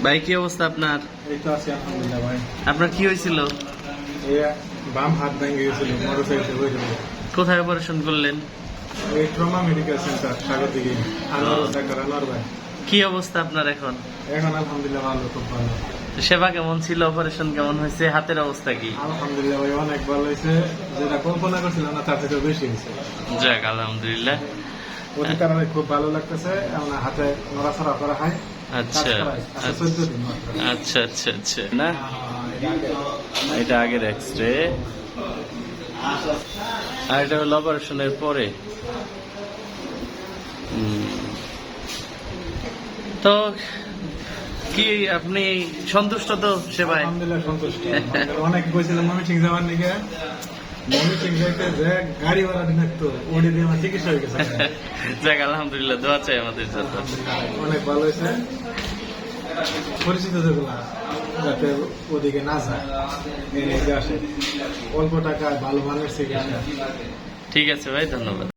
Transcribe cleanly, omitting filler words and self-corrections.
ভাই কি অবস্থা আপনার? এই তো আছি আলহামদুলিল্লাহ ভাই। আপনার কি হয়েছিল? এই বাম হাত ভেঙে গেছিল মোটরসাইকেল হয়েছিল। কোথায় অপারেশন করলেন? এই ট্রমা মেডিকেল সেন্টার সাগর দিকে ডাক্তার আনোয়ার ভাই। কি অবস্থা আপনার এখন? এখন আলহামদুলিল্লাহ ভালো, খুব ভালো। সেবা কেমন ছিল? অপারেশন কেমন হয়েছে? হাতের অবস্থা কি? আলহামদুলিল্লাহ ভাই, অনেক ভালো হয়েছে। যেটা কল্পনা করছিলাম না তার থেকে বেশি হয়েছে। যাক আলহামদুলিল্লাহ। ওদের কারণে খুব ভালো লাগতেছে। এমন হাতে নড়াচড়া করা হয়। আচ্ছা আচ্ছা 14 দিন মাত্র। আচ্ছা আচ্ছা আচ্ছা না, এটা আগের এক্সরে আর এটা হলো অপারেশনের পরে। তো কি আপনি সন্তুষ্ট তো সেবায়? আলহামদুলিল্লাহ সন্তুষ্ট। অনেক বলছিলাম ময়মনসিং যাওয়ার দিকে, ময়মনসিং যাইতে যে গাড়ি ভাড়া থাকতো ওটি দিয়ে আমার চিকিৎসা হয়ে গেছে। যাক আলহামদুলিল্লাহ, দোয়া চাই আমাদের জন্য। অনেক ভালো হয়েছে। পরিচিত যেগুলা যাতে ওদিকে না যায়, এনে আসে অল্প টাকায় ভালো মানের চিকিৎসা। ঠিক আছে ভাই, ধন্যবাদ।